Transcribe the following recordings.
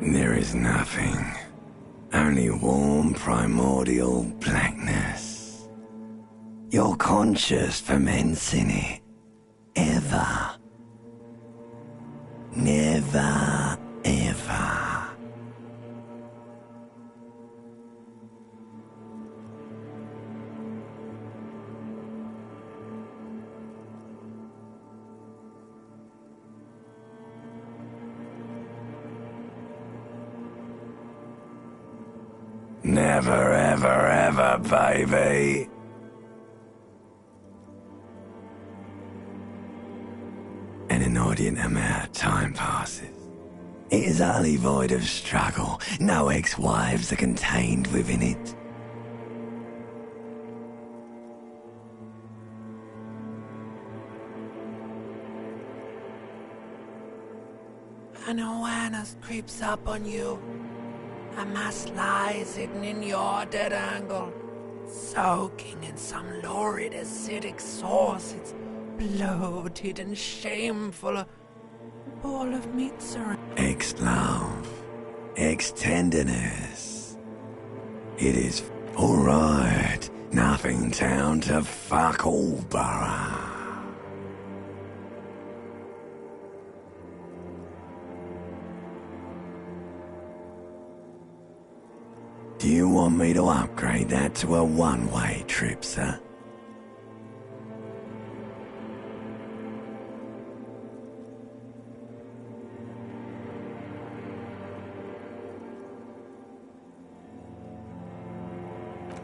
There is nothing. Only warm primordial blackness. Your conscious ferments in it. Ever. Never, ever. Never, ever, ever, baby. An inordinate amount of time passes. It is utterly void of struggle. No ex-wives are contained within it. An awareness creeps up on you. A mass lies hidden in your dead angle, soaking in some lurid acidic sauce. It's bloated and shameful, a ball of meat syrup. Ex-love, ex-tenderness. It is alright. Nothing down to fuck all, borough. Do you want me to upgrade that to a one-way trip, sir?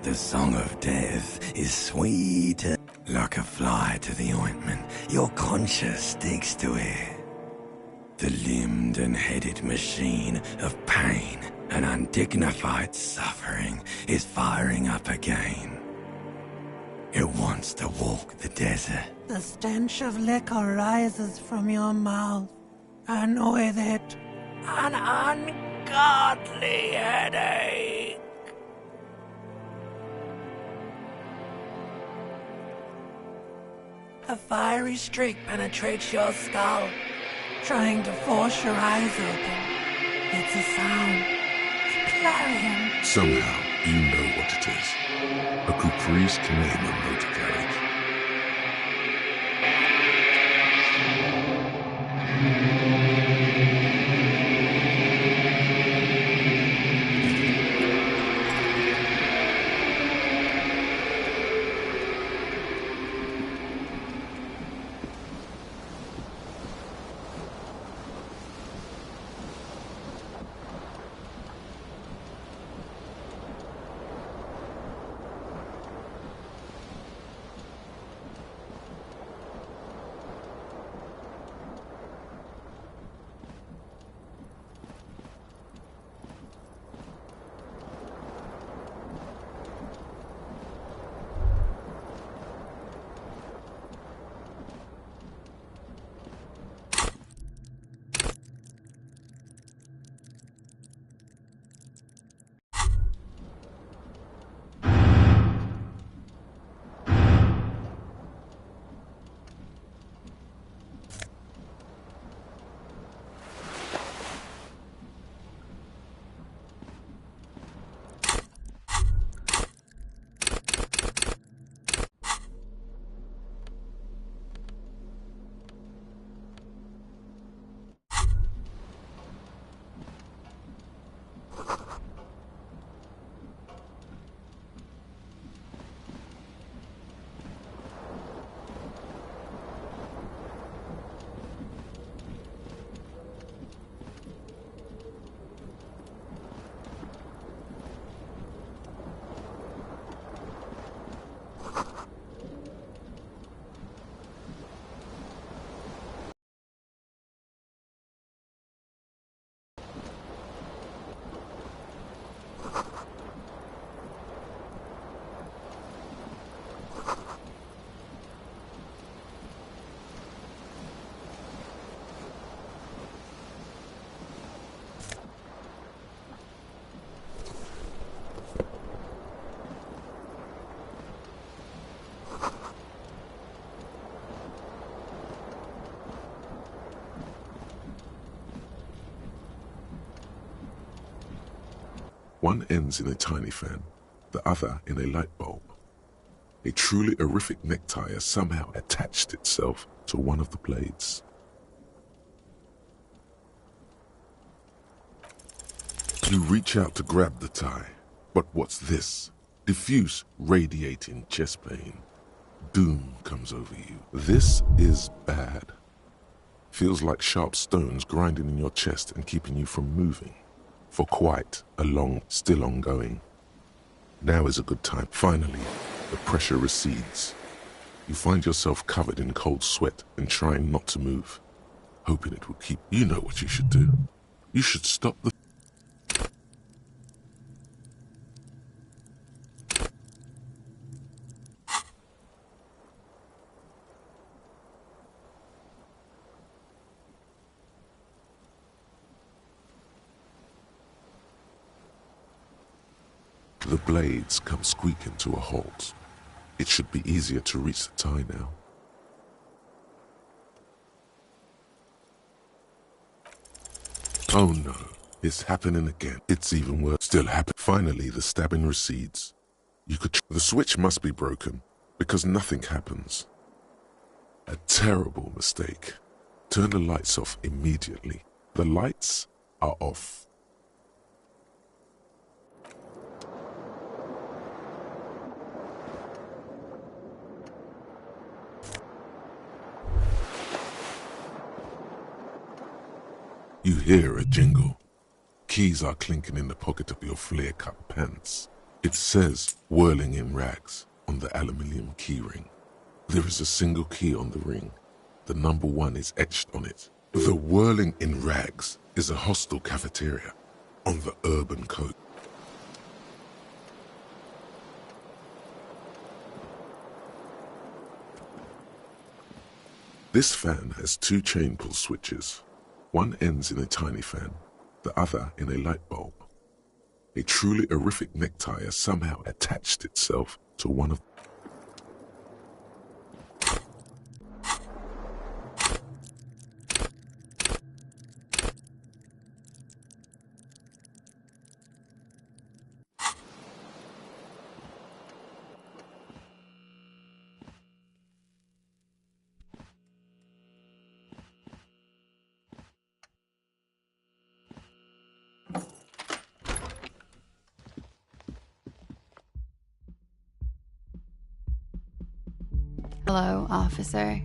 The song of death is sweet like a fly to the ointment. Your conscience sticks to it. The limbed and headed machine of pain and undignified suffering is firing up again. It wants to walk the desert. The stench of liquor rises from your mouth, and with it, an ungodly headache. A fiery streak penetrates your skull, trying to force your eyes open. It's a sound. Clarion. Somehow, you know what it is. A caprice Canadian motor carriage. One ends in a tiny fan, the other in a light bulb. A truly horrific necktie has somehow attached itself to one of the blades. You reach out to grab the tie, but what's this? Diffuse, radiating chest pain. Doom comes over you. This is bad. Feels like sharp stones grinding in your chest and keeping you from moving for quite a long, still ongoing. Now is a good time. Finally, the pressure recedes. You find yourself covered in cold sweat and trying not to move, hoping it will keep. You know what you should do. You should stop the The blades come squeaking to a halt. It should be easier to reach the tie now. Oh no, it's happening again. It's even worse. Still happening. Finally, the stabbing recedes. The switch must be broken, because nothing happens. A terrible mistake. Turn the lights off immediately. The lights are off. You hear a jingle. Keys are clinking in the pocket of your flare-cut pants. It says, whirling in rags, on the aluminium keyring. There is a single key on the ring. The number 1 is etched on it. The whirling in rags is a hostel cafeteria on the urban coast. This fan has 2 chain pull switches. One ends in a tiny fan, the other in a light bulb. A truly horrific necktie has somehow attached itself to one of Hello, officer.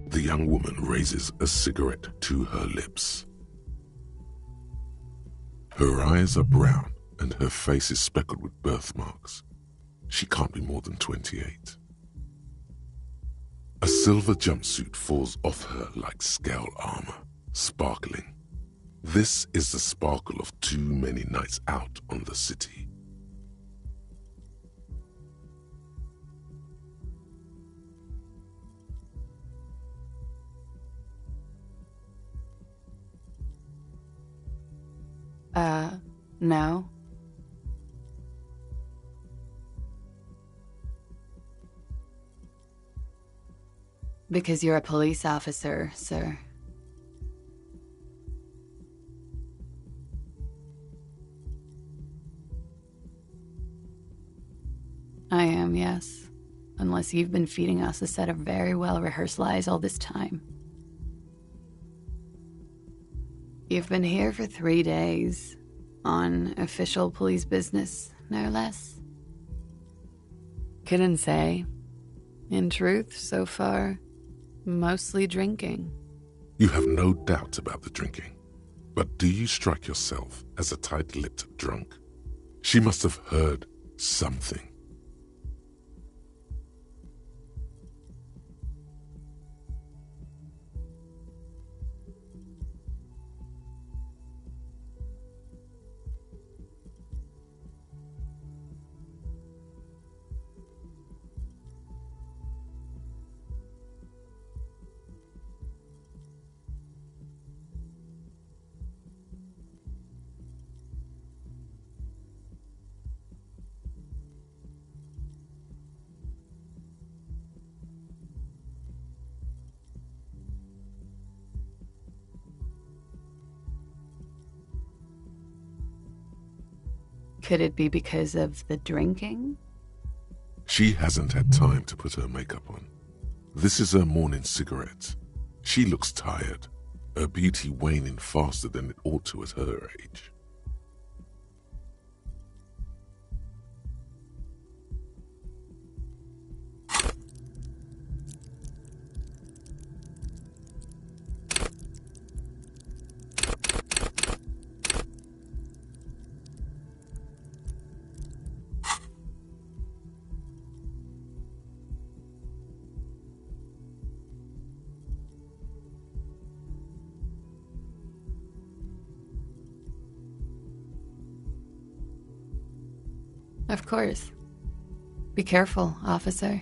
The young woman raises a cigarette to her lips. Her eyes are brown and her face is speckled with birthmarks. She can't be more than 28. A silver jumpsuit falls off her like scale armor, sparkling. This is the sparkle of too many nights out on the city. No. Because you're a police officer, sir. I am, yes. Unless you've been feeding us a set of very well-rehearsed lies all this time. You've been here for 3 days, on official police business, no less. Couldn't say. In truth, so far, mostly drinking. You have no doubt about the drinking, but do you strike yourself as a tight-lipped drunk? She must have heard something. Could it be because of the drinking? She hasn't had time to put her makeup on. This is her morning cigarette. She looks tired, her beauty waning faster than it ought to at her age. Of course. Be careful, officer.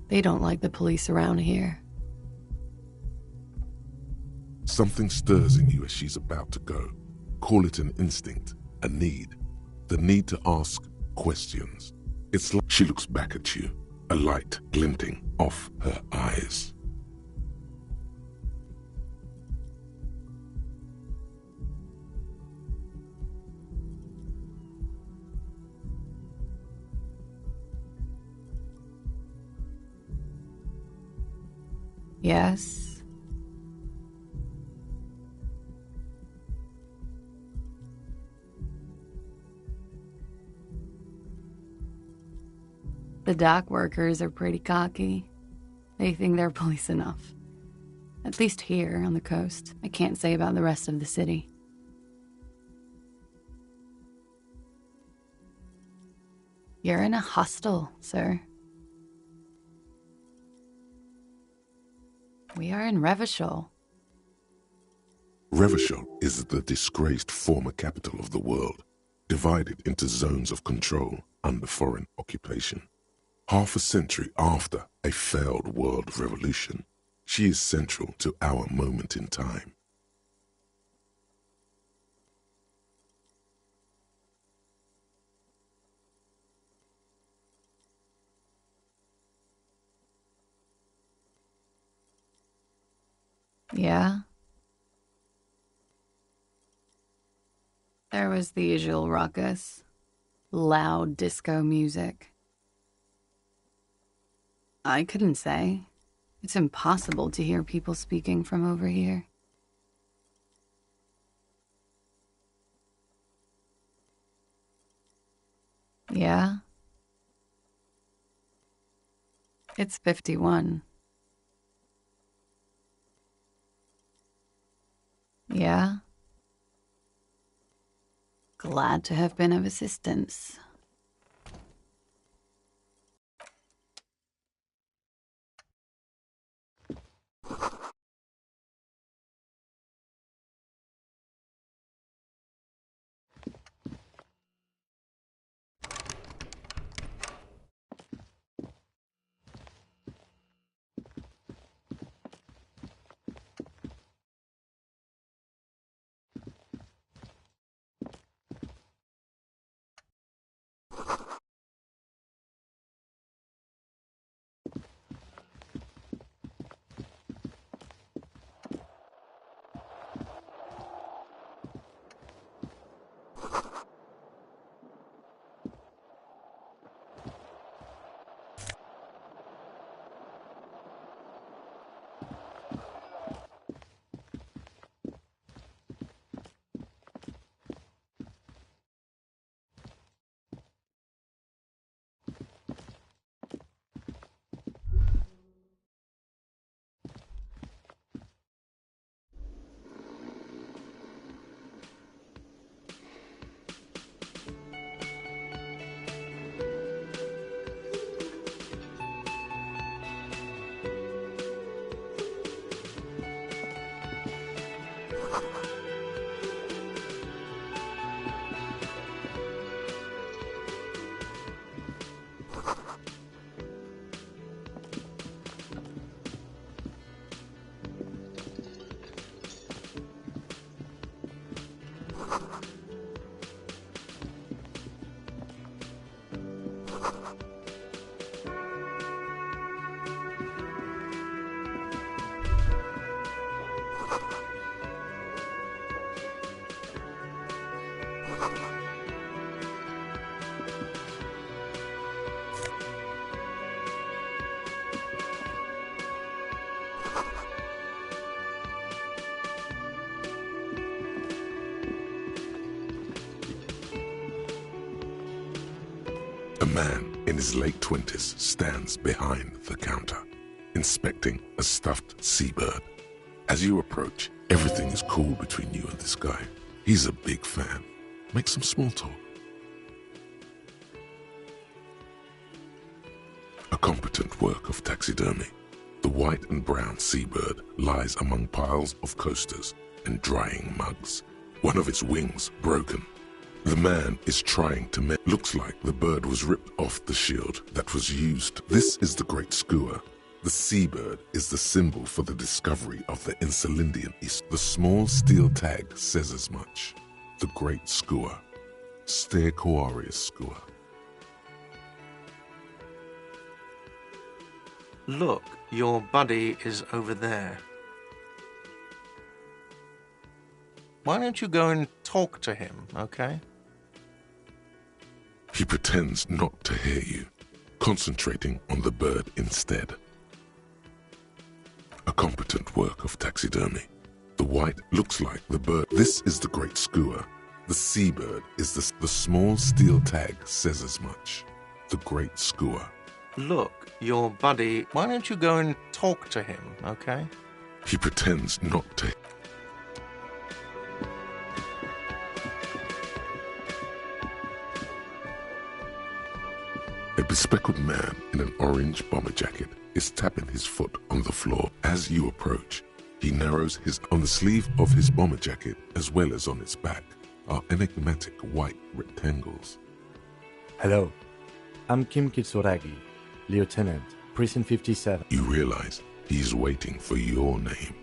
They don't like the police around here. Something stirs in you as she's about to go. Call it an instinct, a need. The need to ask questions. It's like she looks back at you, a light glinting off her eyes. Yes? The dock workers are pretty cocky. They think they're police enough. At least here on the coast. I can't say about the rest of the city. You're in a hostel, sir. We are in Revachol. Revachol is the disgraced former capital of the world, divided into zones of control under foreign occupation. Half a century after a failed world revolution, she is central to our moment in time. Yeah? There was the usual ruckus. Loud disco music. I couldn't say. It's impossible to hear people speaking from over here. Yeah? It's 51. Yeah? Glad to have been of assistance. man in his late 20s stands behind the counter, inspecting a stuffed seabird. As you approach, everything is cool between you and this guy. He's a big fan. Make some small talk. A competent work of taxidermy. The white and brown seabird lies among piles of coasters and drying mugs, one of its wings broken. The man is trying to make. Looks like the bird was ripped off the shield that was used. This is the great skua. The seabird is the symbol for the discovery of the Insulindian East. The small steel tag says as much. The great skua. Stegosaurus skua. Look, your buddy is over there. Why don't you go and talk to him, okay? He pretends not to hear you, concentrating on the bird instead. A competent work of taxidermy. The white looks like the bird. This is the great skua. The seabird is the small steel tag says as much. The great skua. Look, your buddy, why don't you go and talk to him, okay? He pretends not to. A bespectacled man in an orange bomber jacket is tapping his foot on the floor. As you approach, he narrows his on the sleeve of his bomber jacket as well as on its back are enigmatic white rectangles. Hello, I'm Kim Kitsuragi, Lieutenant, Precinct 57. You realize he's waiting for your name.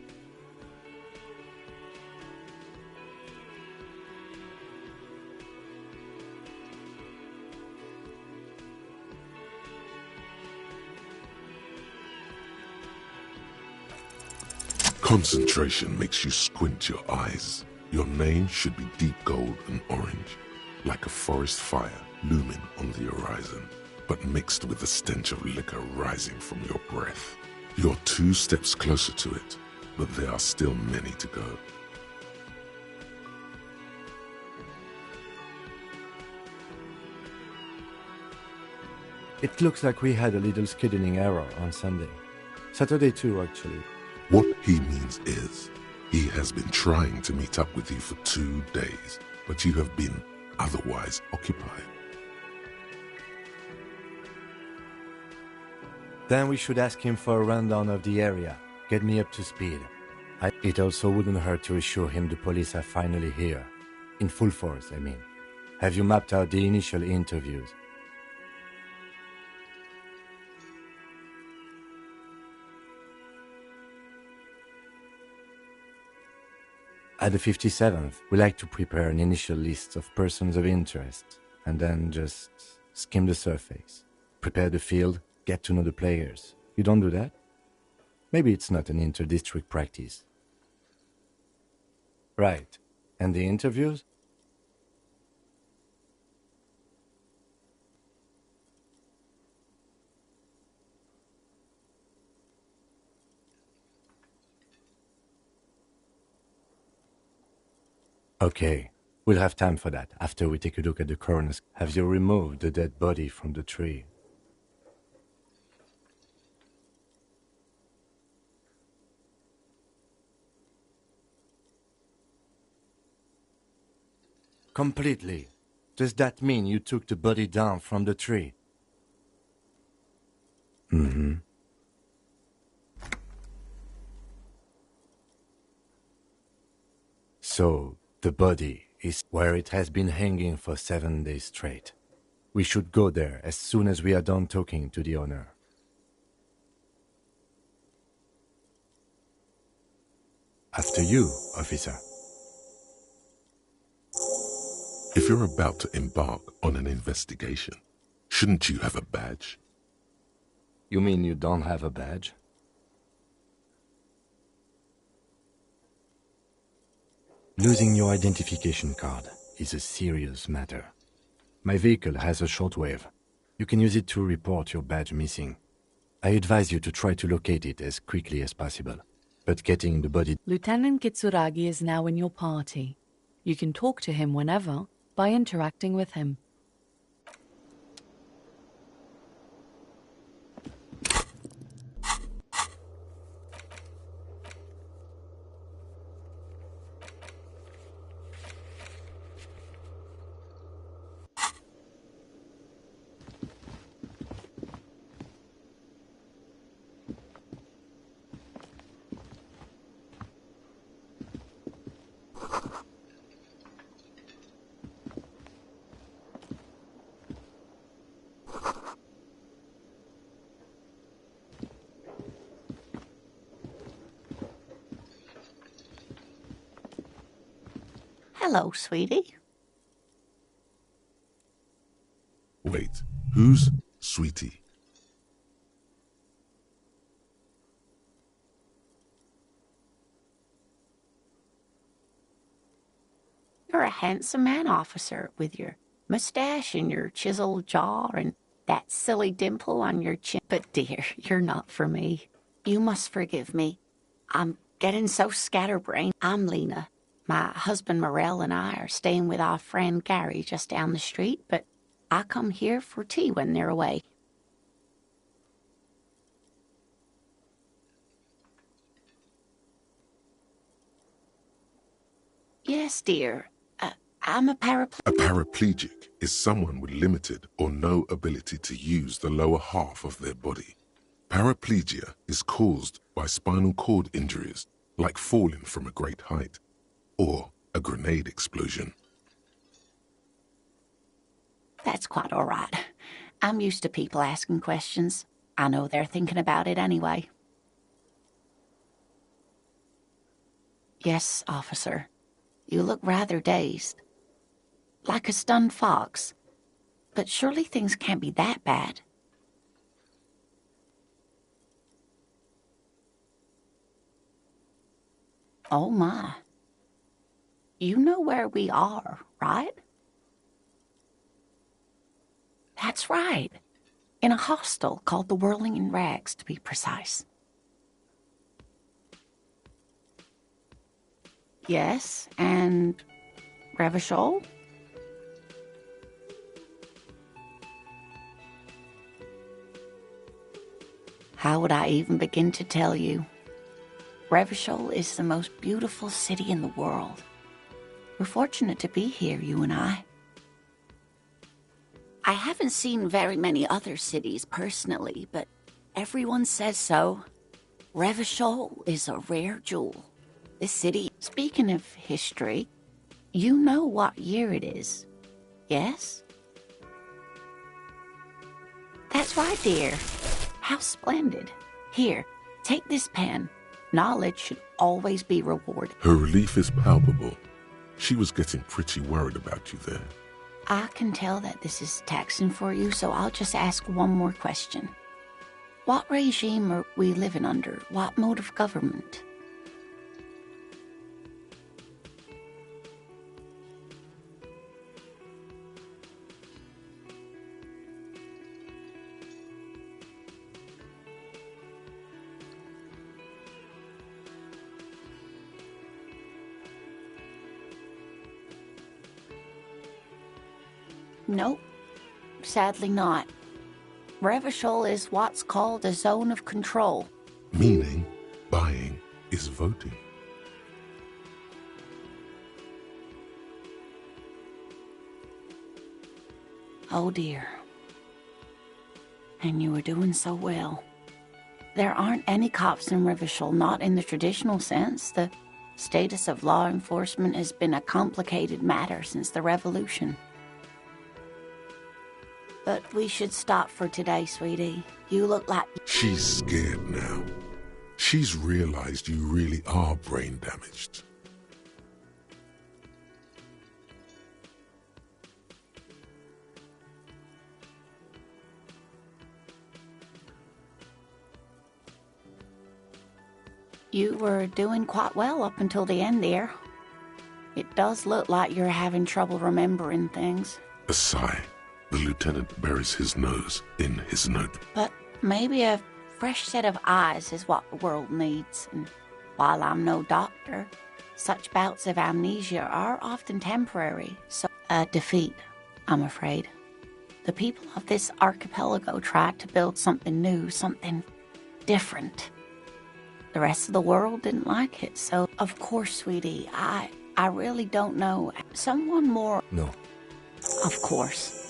Concentration makes you squint your eyes. Your name should be deep gold and orange, like a forest fire looming on the horizon, but mixed with the stench of liquor rising from your breath. You're 2 steps closer to it, but there are still many to go. It looks like we had a little scheduling error on Sunday. Saturday too, actually. What he means is, he has been trying to meet up with you for 2 days, but you have been otherwise occupied. Then we should ask him for a rundown of the area. Get me up to speed. It also wouldn't hurt to assure him the police are finally here. In full force, I mean. Have you mapped out the initial interviews? At the 57th, we like to prepare an initial list of persons of interest, and then just skim the surface. Prepare the field, get to know the players. You don't do that? Maybe it's not an inter-district practice. Right. And the interviews? Okay, we'll have time for that after we take a look at the coroner's. Have you removed the dead body from the tree? Completely. Does that mean you took the body down from the tree? Mm-hmm. So, the body is where it has been hanging for 7 days straight. We should go there as soon as we are done talking to the owner. After you, officer. If you're about to embark on an investigation, shouldn't you have a badge? You mean you don't have a badge? Losing your identification card is a serious matter. My vehicle has a shortwave. You can use it to report your badge missing. I advise you to try to locate it as quickly as possible. But getting the body... Lieutenant Kitsuragi is now in your party. You can talk to him whenever by interacting with him. Hello, sweetie. Wait, who's Sweetie? You're a handsome man, officer, with your mustache and your chiseled jaw and that silly dimple on your chin. But dear, you're not for me. You must forgive me. I'm getting so scatterbrained. I'm Lena. My husband Morel and I are staying with our friend Gary just down the street, but I come here for tea when they're away. Yes, dear. I'm a paraplegic. A paraplegic is someone with limited or no ability to use the lower half of their body. Paraplegia is caused by spinal cord injuries, like falling from a great height, or a grenade explosion. That's quite all right. I'm used to people asking questions. I know they're thinking about it anyway. Yes, officer. You look rather dazed. Like a stunned fox. But surely things can't be that bad. Oh my. You know where we are, right? That's right. In a hostel called the Whirling in Rags, to be precise. Yes, and Revachol? How would I even begin to tell you? Revachol is the most beautiful city in the world. We're fortunate to be here, you and I. I haven't seen very many other cities personally, but everyone says so. Revachol is a rare jewel. This city, speaking of history, you know what year it is, yes? That's right, dear. How splendid. Here, take this pen. Knowledge should always be rewarded. Her relief is palpable. She was getting pretty worried about you there. I can tell that this is taxing for you, so I'll just ask one more question. What regime are we living under? What mode of government? Nope, sadly not. Revachol is what's called a zone of control. Meaning, buying is voting. Oh dear. And you were doing so well. There aren't any cops in Revachol, not in the traditional sense. The status of law enforcement has been a complicated matter since the revolution. But we should stop for today, sweetie. You look like... She's scared now. She's realized you really are brain damaged. You were doing quite well up until the end there. It does look like you're having trouble remembering things. A sigh. The lieutenant buries his nose in his note. But maybe a fresh set of eyes is what the world needs. And while I'm no doctor, such bouts of amnesia are often temporary. So a defeat, I'm afraid. The people of this archipelago tried to build something new, something different. The rest of the world didn't like it. So, of course, sweetie, I really don't know. Someone more... No. Of course.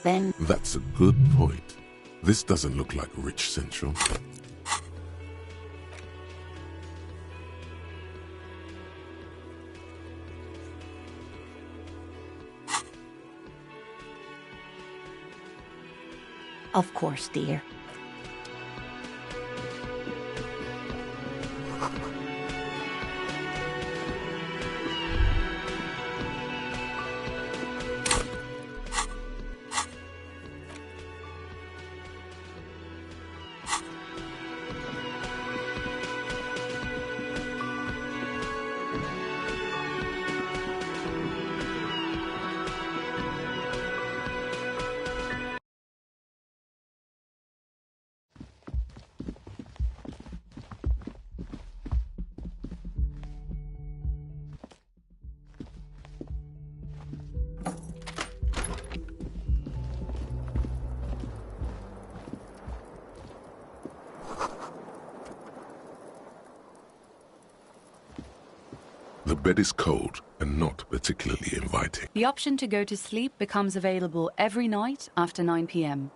Then... That's a good point. This doesn't look like Rich Central. Of course, dear. bed is cold and not particularly inviting. The option to go to sleep becomes available every night after 9 p.m.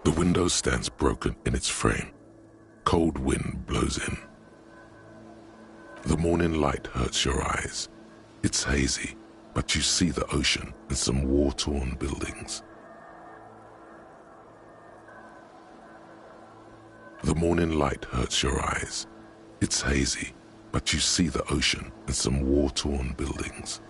The window stands broken in its frame. Cold wind blows in. The morning light hurts your eyes. It's hazy, but you see the ocean and some war-torn buildings. The morning light hurts your eyes. It's hazy, but you see the ocean and some war-torn buildings.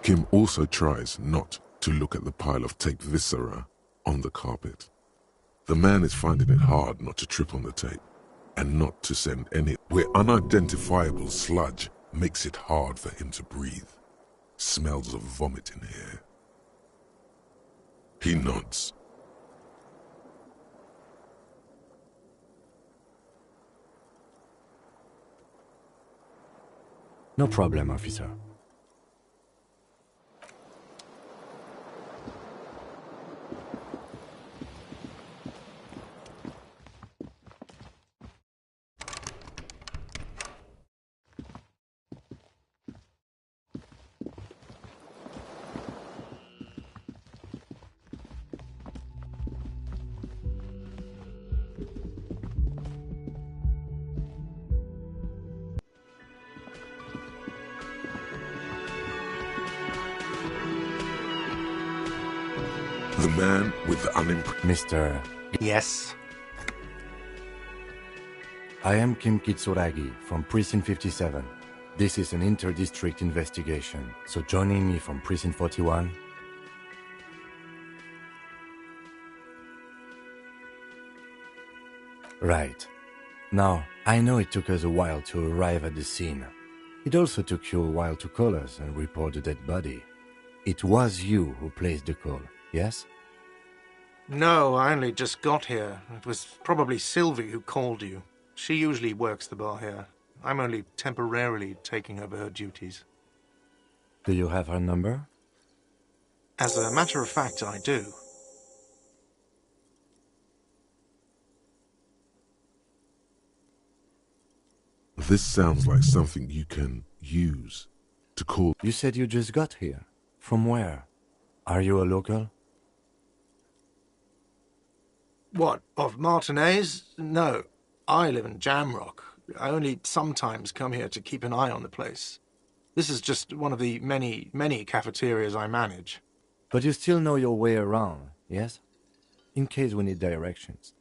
Kim also tries not to look at the pile of tape viscera on the carpet. The man is finding it hard not to trip on the tape and not to send any where unidentifiable sludge makes it hard for him to breathe. Smells of vomit in here. He nods. No problem, officer. The man with the Mr. Yes? I am Kim Kitsuragi from Precinct 57. This is an inter-district investigation, so joining me from Precinct 41... Right. Now, I know it took us a while to arrive at the scene. It also took you a while to call us and report the dead body. It was you who placed the call, yes? No, I only just got here. It was probably Sylvie who called you. She usually works the bar here. I'm only temporarily taking over her duties. Do you have her number? As a matter of fact, I do. This sounds like something you can use to call. You said you just got here. From where? Are you a local? What, of Martinez? No. I live in Jamrock. I only sometimes come here to keep an eye on the place. This is just one of the many, many cafeterias I manage. But you still know your way around, yes? In case we need directions.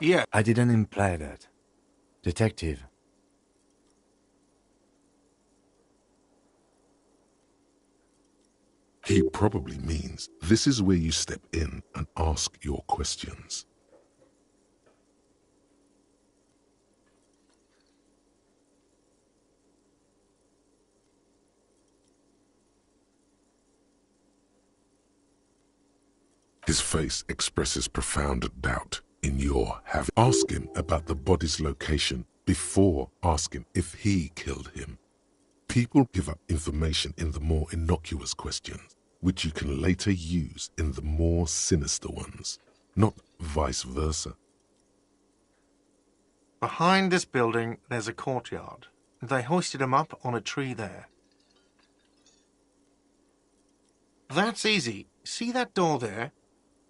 Yeah. I didn't imply that. Detective. He probably means this is where you step in and ask your questions. His face expresses profound doubt in your having. Ask him about the body's location before asking if he killed him. People give up information in the more innocuous questions, which you can later use in the more sinister ones, not vice versa. Behind this building, there's a courtyard. They hoisted him up on a tree there. That's easy. See that door there?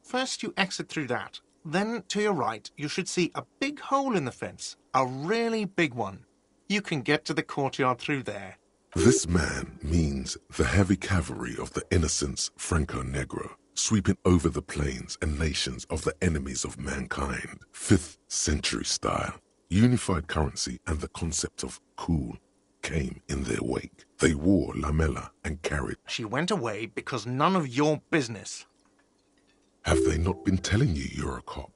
First you exit through that. Then, to your right, you should see a big hole in the fence. A really big one. You can get to the courtyard through there. This man means the heavy cavalry of the innocents Franco Negro, sweeping over the plains and nations of the enemies of mankind. 5th century style. Unified currency and the concept of cool came in their wake. They wore lamella and carried. She went away because none of your business. Have they not been telling you you're a cop?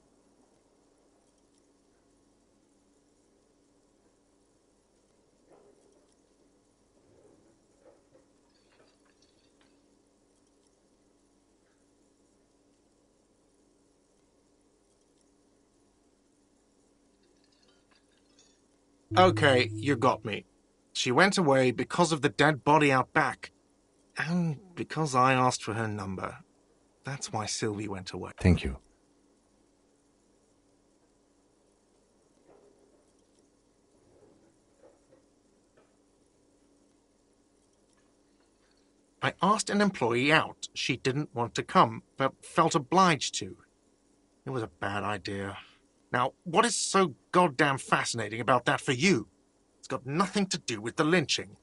Okay, you got me. She went away because of the dead body out back. And because I asked for her number. That's why Sylvie went away. Thank you. I asked an employee out. She didn't want to come, but felt obliged to. It was a bad idea. Now, what is so goddamn fascinating about that for you? It's got nothing to do with the lynching.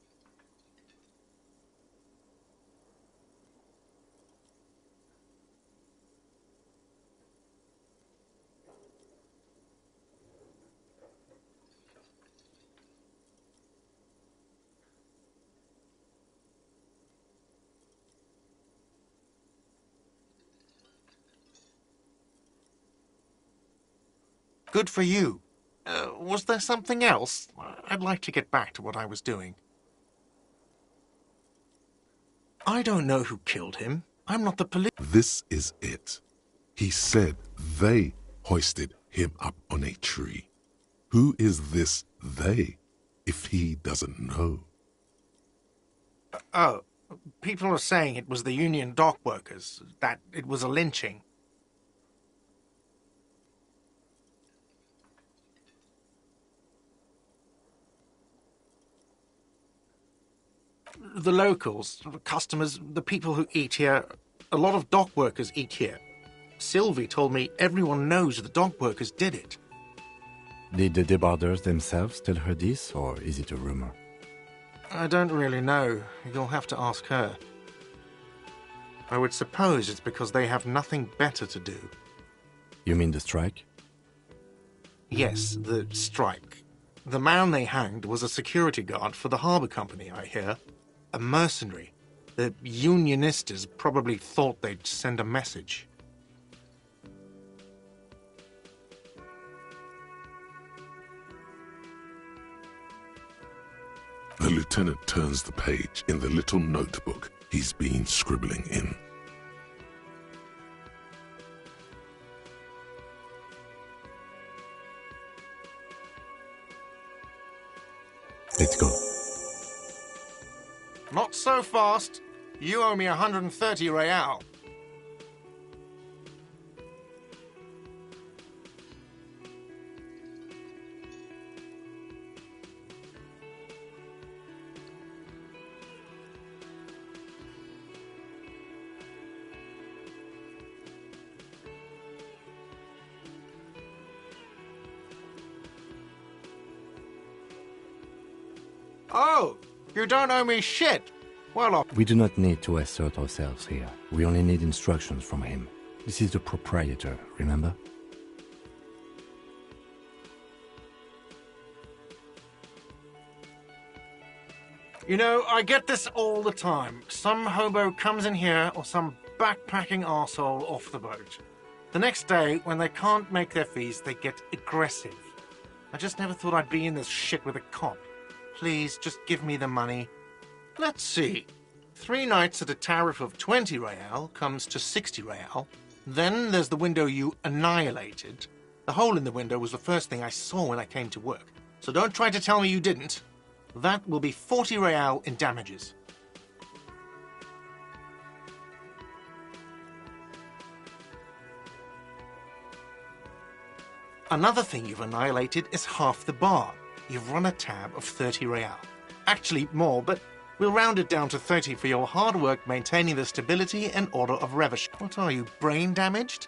Good for you. Was there something else? I'd like to get back to what I was doing. I don't know who killed him. I'm not the police. This is it. He said they hoisted him up on a tree. Who is this they, if he doesn't know? Oh, people are saying it was the union dock workers, that it was a lynching. The locals, the customers, the people who eat here, a lot of dock workers eat here. Sylvie told me everyone knows the dock workers did it. Did the deboarders themselves tell her this, or is it a rumor? I don't really know. You'll have to ask her. I would suppose it's because they have nothing better to do. You mean the strike? Yes, the strike. The man they hanged was a security guard for the harbour company, I hear. A mercenary. The unionistas probably thought they'd send a message. The lieutenant turns the page in the little notebook he's been scribbling in. Let's go. Not so fast. You owe me 130 real. Oh, you don't owe me shit. Well, We do not need to assert ourselves here. We only need instructions from him. This is the proprietor, remember? you know, I get this all the time. Some hobo comes in here or some backpacking arsehole off the boat. The next day, when they can't make their fees, they get aggressive. I just never thought I'd be in this shit with a cop. Please, just give me the money. Let's see. 3 nights at a tariff of 20 real comes to 60 real. Then there's the window you annihilated. The hole in the window was the first thing I saw when I came to work. So don't try to tell me you didn't. That will be 40 real in damages. Another thing you've annihilated is half the bar. You've run a tab of 30 real. Actually more, but we'll round it down to 30 for your hard work maintaining the stability and order of Revish. What are you, brain damaged?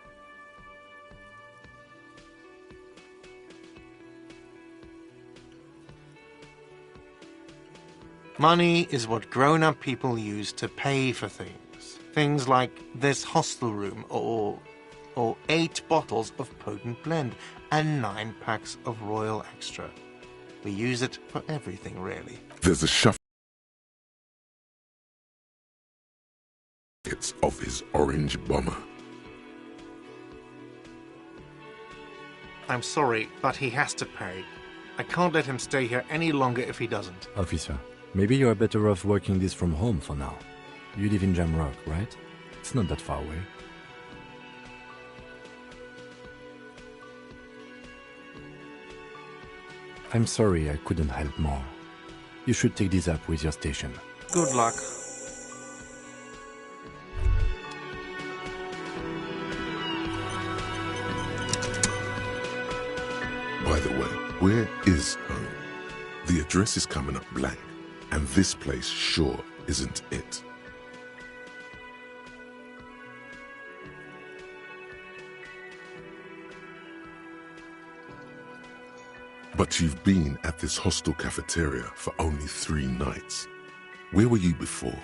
Money is what grown-up people use to pay for things. Things like this hostel room or 8 bottles of potent blend and 9 packs of Royal Extra. We use it for everything, really. There's a shuffle of his orange bomber. I'm sorry, but he has to pay. I can't let him stay here any longer if he doesn't. Officer, maybe you are better off working this from home for now. You live in Jamrock, right? It's not that far away. I'm sorry I couldn't help more. You should take this up with your station. Good luck. By the way, where is home? The address is coming up blank, and this place sure isn't it. But you've been at this hostel cafeteria for only 3 nights. Where were you before?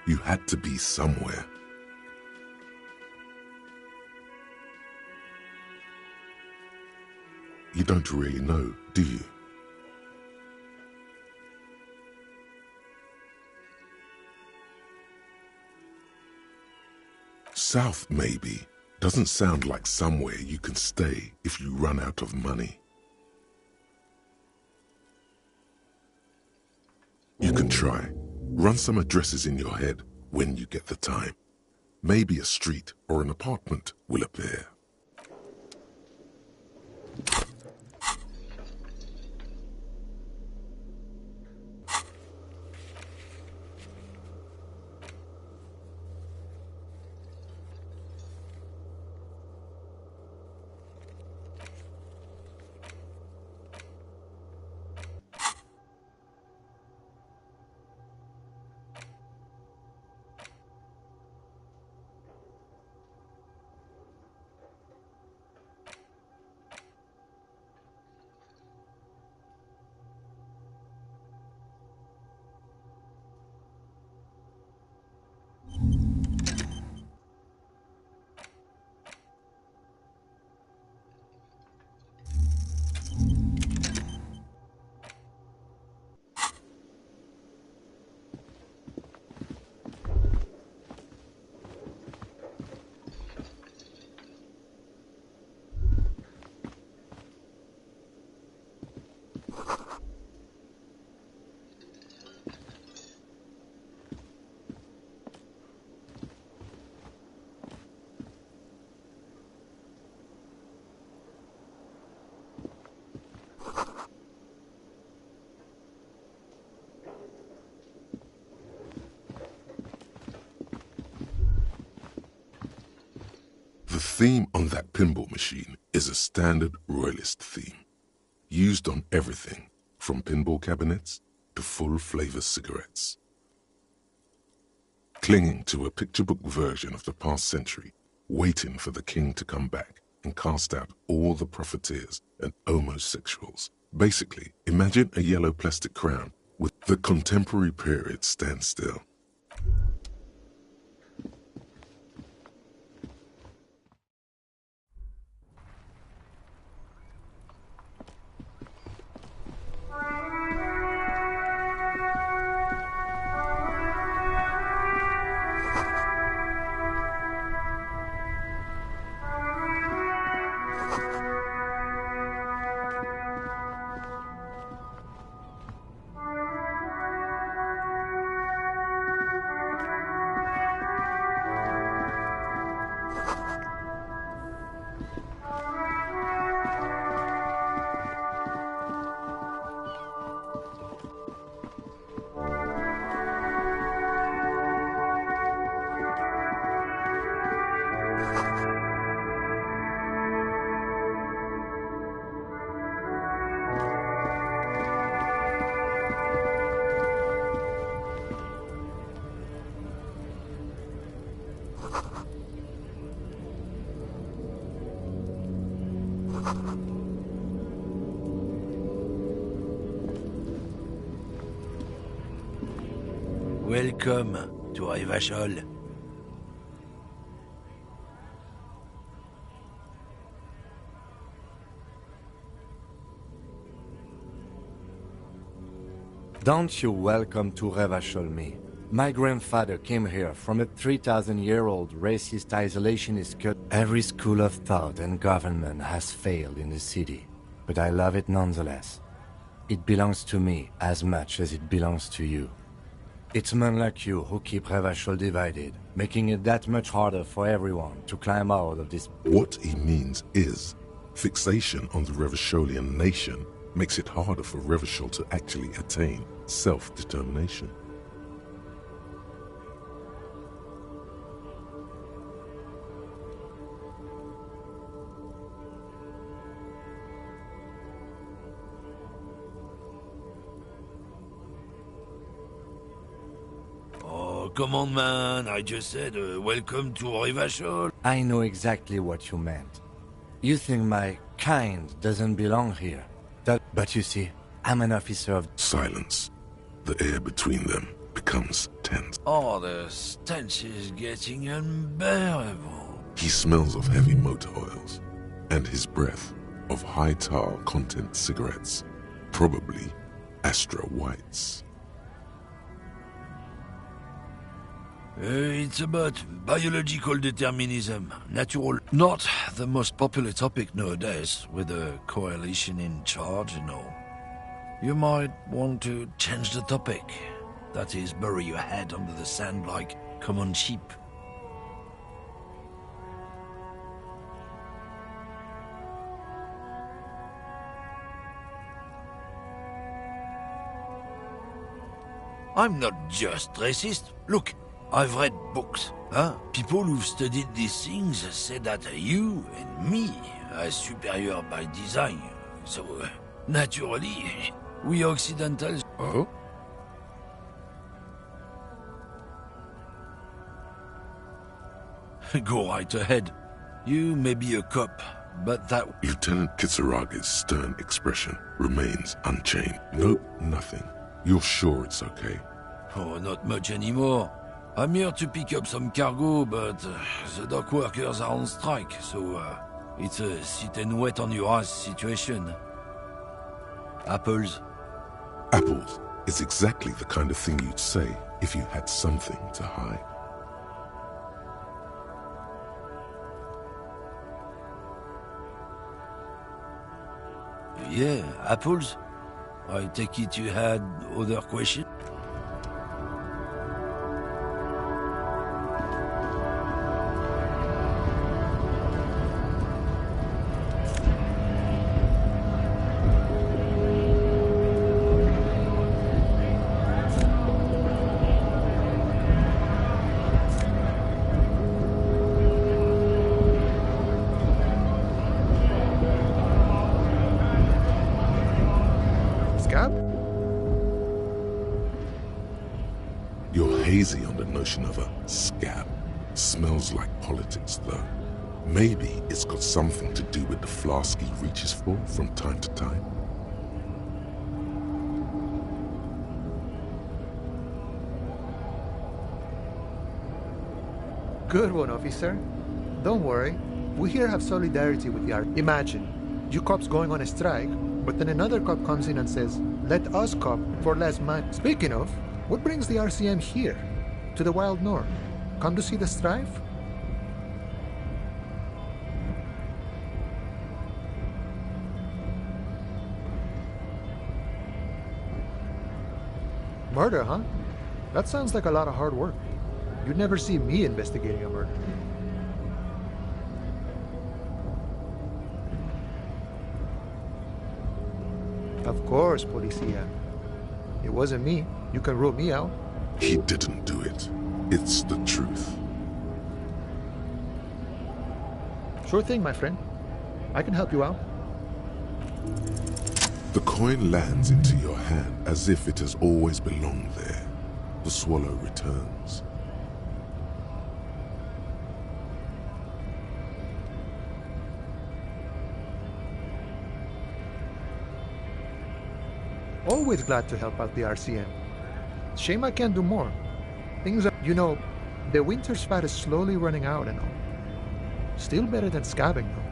You had to be somewhere. You don't really know, do you? South, maybe, doesn't sound like somewhere you can stay if you run out of money. You can try. Run some addresses in your head when you get the time. Maybe a street or an apartment will appear. The theme on that pinball machine is a standard royalist theme, used on everything from pinball cabinets to full-flavor cigarettes. Clinging to a picture book version of the past century, waiting for the king to come back and cast out all the profiteers and homosexuals. Basically, imagine a yellow plastic crown with the contemporary period stand still. Welcome to Revachol. Don't you welcome to Revachol me. My grandfather came here from a 3,000-year-old racist isolationist cut. Every school of thought and government has failed in the city, but I love it nonetheless. It belongs to me as much as it belongs to you. It's men like you who keep Revachol divided, making it that much harder for everyone to climb out of this. What he means is, fixation on the Revacholian nation makes it harder for Revachol to actually attain self-determination. Come on, man. I just said, welcome to Revachol. I know exactly what you meant. You think my kind doesn't belong here. But you see, I'm an officer of... Silence. The air between them becomes tense. Oh, the stench is getting unbearable. He smells of heavy motor oils, and his breath of high tar content cigarettes, probably Astra Whites. It's about biological determinism, natural. Not the most popular topic nowadays, with the coalition in charge and all. You might want to change the topic. That is, bury your head under the sand like common sheep. I'm not just racist. Look, I've read books. People who've studied these things say that you and me are superior by design. So, naturally, we Occidentals... Oh? Go right ahead. You may be a cop, but that... Lieutenant Kitsurage's stern expression remains unchanged. Nope, nothing. You're sure it's okay? Oh, not much anymore. I'm here to pick up some cargo, but the dock workers are on strike, so it's a sit and wait on your ass situation. Apples? Apples is exactly the kind of thing you'd say if you had something to hide. Yeah, apples? I take it you had other questions? You're hazy on the notion of a scab. Smells like politics, though. Maybe it's got something to do with the flask he reaches for from time to time. Good one, officer. Don't worry. We here have solidarity with the art. Imagine, you cops going on a strike, but then another cop comes in and says, let us cop for less money. Speaking of, what brings the RCM here, to the Wild North? Come to see the strife? Murder, huh? That sounds like a lot of hard work. You'd never see me investigating a murder. Of course, Policia. It wasn't me. You can rule me out. He didn't do it. It's the truth. Sure thing, my friend. I can help you out. The coin lands into your hand as if it has always belonged there. The swallow returns. Always glad to help out the RCM. Shame I can't do more. Things are, you know, the winter's fat is slowly running out and all. Still better than scabbing, though.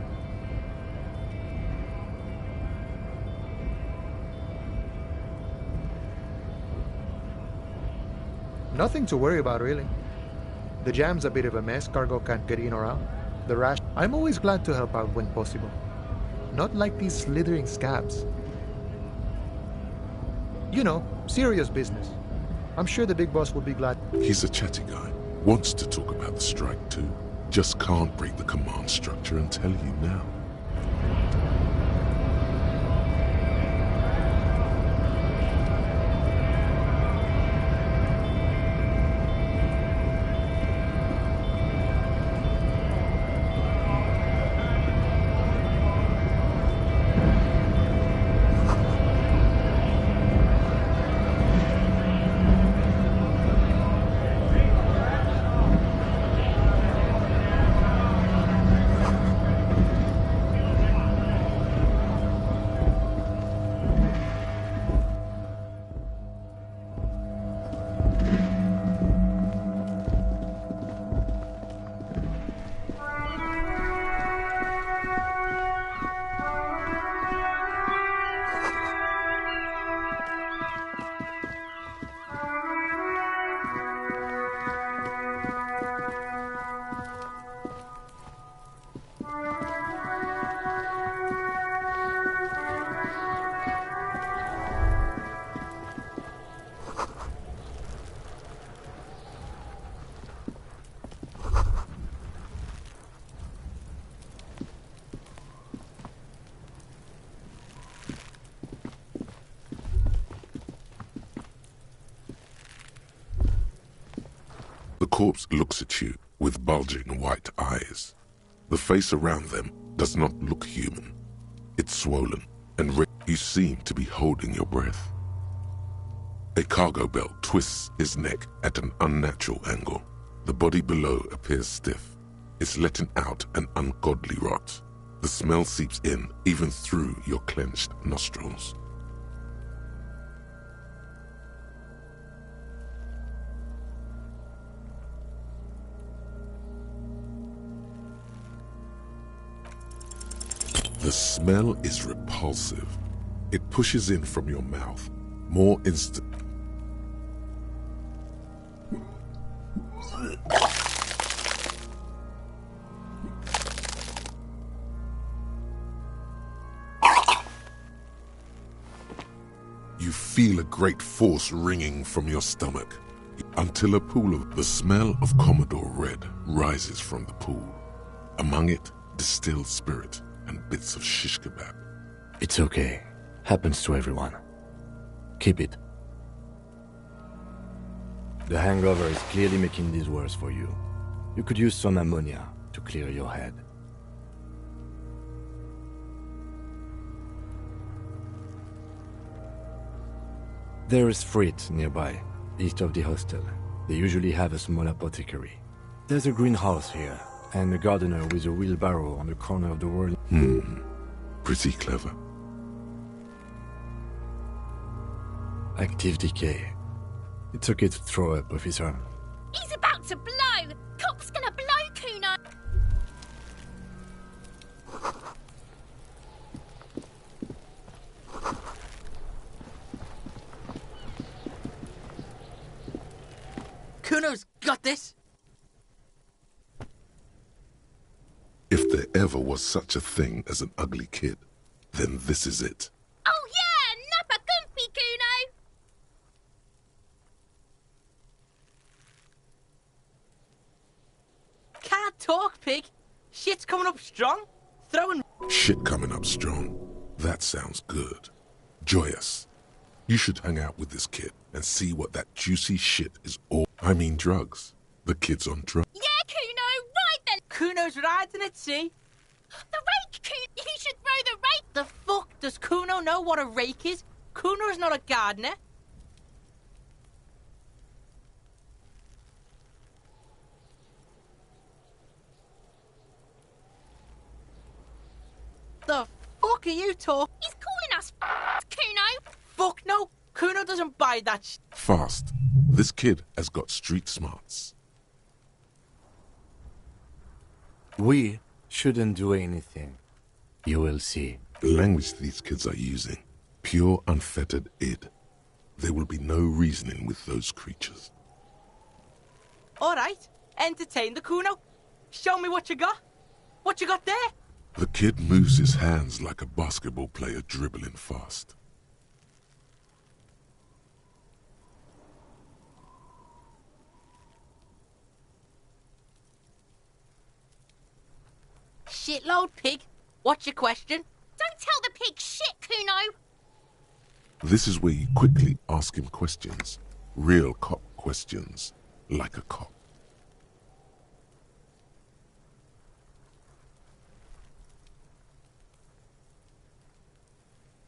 Nothing to worry about, really. The jam's a bit of a mess, cargo can't get in or out. The rash... I'm always glad to help out when possible. Not like these slithering scabs. You know, serious business. I'm sure the big boss will be glad. He's a chatty guy. Wants to talk about the strike too. Just can't break the command structure and tell you now. corpse looks at you with bulging white eyes. The face around them does not look human. It's swollen, and you seem to be holding your breath. A cargo belt twists his neck at an unnatural angle. The body below appears stiff. It's letting out an ungodly rot. The smell seeps in even through your clenched nostrils. The smell is repulsive. It pushes in from your mouth, more instant. You feel a great force ringing from your stomach, until a pool of the smell of Commodore Red rises from the pool. Among it, distilled spirit and bits of shish kebab. It's okay. Happens to everyone. Keep it. The hangover is clearly making this worse for you. You could use some ammonia to clear your head. There is Frit nearby, east of the hostel. They usually have a small apothecary. There's a greenhouse here, and a gardener with a wheelbarrow on the corner of the world. Pretty clever. Active decay. It's okay to throw up, officer. He's about to blow! Cop's gonna blow, Kuno! Kuno's got this! If there ever was such a thing as an ugly kid, then this is it. Oh yeah! Nappa Gumpy, Kuno! Can't talk, pig! Shit's coming up strong! Throwing... Shit coming up strong. That sounds good. Joyous. You should hang out with this kid and see what that juicy shit is all... I mean drugs. The kid's on drugs. Yeah, Kuno! Right then! Kuno's riding at sea! The rake, Kuno! You should throw the rake! The fuck? Does Kuno know what a rake is? Kuno's not a gardener. The fuck are you talking? He's calling us Kuno! Fuck no! Kuno doesn't buy that sh... Fast. This kid has got street smarts. We shouldn't do anything. You will see. The language these kids are using, pure unfettered id. There will be no reasoning with those creatures. Alright, entertain the Kuno. Show me what you got. What you got there? The kid moves his hands like a basketball player dribbling fast. Shitload, pig. What's your question? Don't tell the pig shit, Kuno! This is where you quickly ask him questions. Real cop questions. Like a cop.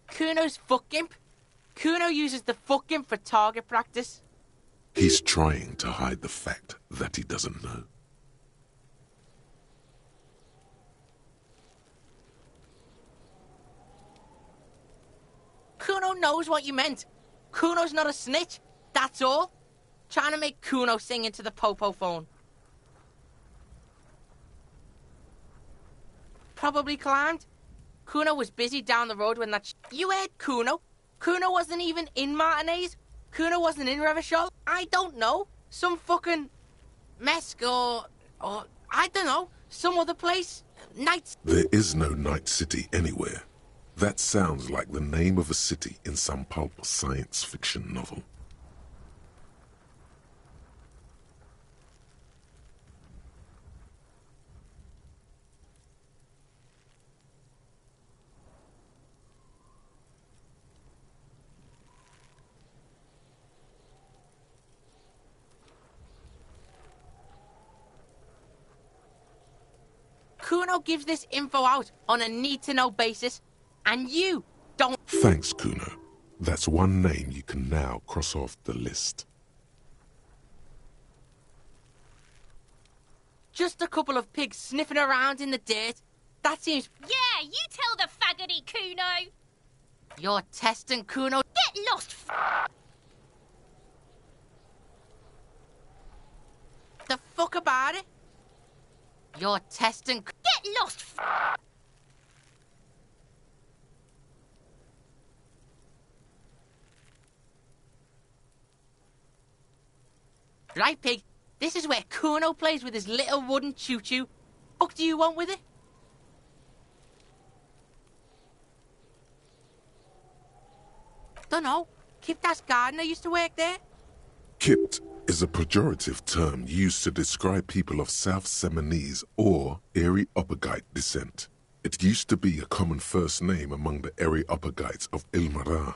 Kuno's fuck imp. Kuno uses the fuck imp for target practice. He's trying to hide the fact that he doesn't know. Kuno knows what you meant. Kuno's not a snitch. That's all. Trying to make Kuno sing into the popo phone. Probably climbed. Kuno was busy down the road when that You heard Kuno? Kuno wasn't even in Martinez. Kuno wasn't in Revachol. I don't know. Some fucking... Mesk or I don't know. Some other place. Nights. There is no Night City anywhere. That sounds like the name of a city in some pulp science fiction novel. Kuno gives this info out on a need-to-know basis, and you don't... Thanks, Kuno. That's one name you can now cross off the list. Just a couple of pigs sniffing around in the dirt. That seems... Yeah, you tell the faggoty, Kuno. You're testing Kuno. Get lost, The fuck about it? You're testing... Get lost, Right, pig. This is where Kuno plays with his little wooden choo-choo. What do you want with it? Dunno. Kiptas gardener used to work there. Kipt is a pejorative term used to describe people of South Seminese or Areopagite descent. It used to be a common first name among the Areopagites of Ilmara.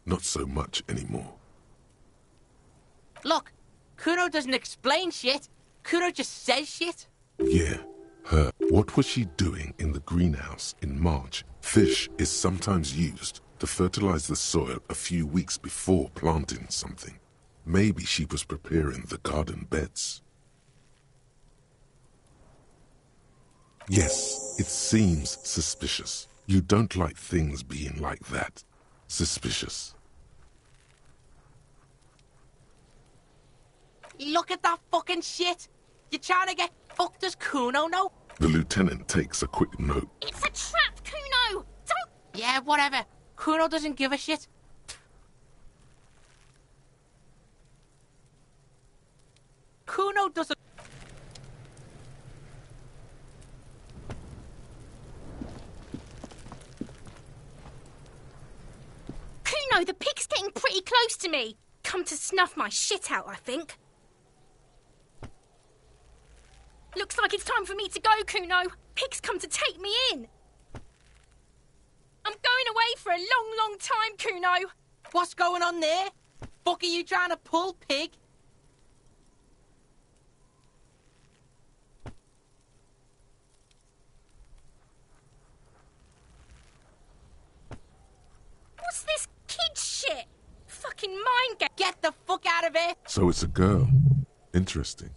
Not so much anymore. Look, Kuno doesn't explain shit. Kuno just says shit. Yeah, her. What was she doing in the greenhouse in March? Fish is sometimes used to fertilize the soil a few weeks before planting something. Maybe she was preparing the garden beds. Yes, it seems suspicious. You don't like things being like that. Suspicious. Look at that fucking shit. You're trying to get fucked as Kuno, no? The lieutenant takes a quick note. It's a trap, Kuno. Don't... Yeah, whatever. Kuno doesn't give a shit. Kuno doesn't... Kuno, the pig's getting pretty close to me. Come to snuff my shit out, I think. Looks like it's time for me to go, Kuno. Pig's come to take me in. I'm going away for a long, long time, Kuno. What's going on there? Fuck are you trying to pull, pig? What's this kid shit? Fucking mind game. Get the fuck out of here. So it's a girl. Interesting.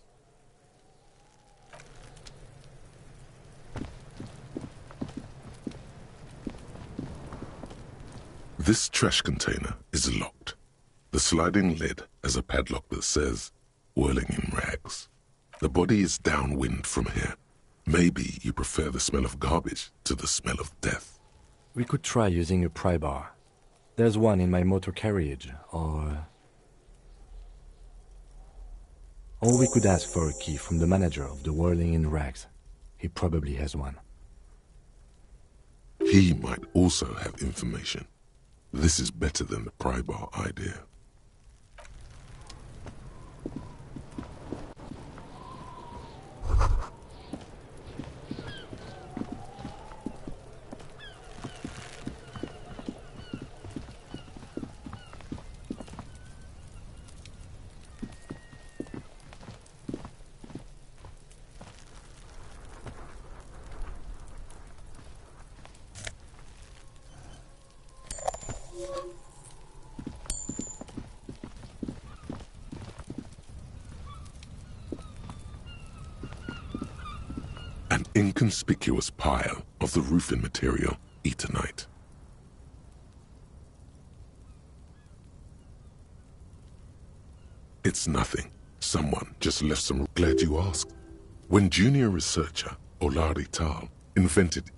This trash container is locked. The sliding lid has a padlock that says, whirling in rags. The body is downwind from here. Maybe you prefer the smell of garbage to the smell of death. We could try using a pry bar. There's one in my motor carriage, or we could ask for a key from the manager of the Whirling in Rags. He probably has one. He might also have information. This is better than the pry bar idea. An inconspicuous pile of the roofing material, Eternite. It's nothing. Someone just left some. Glad you asked. When junior researcher Olari Tal invented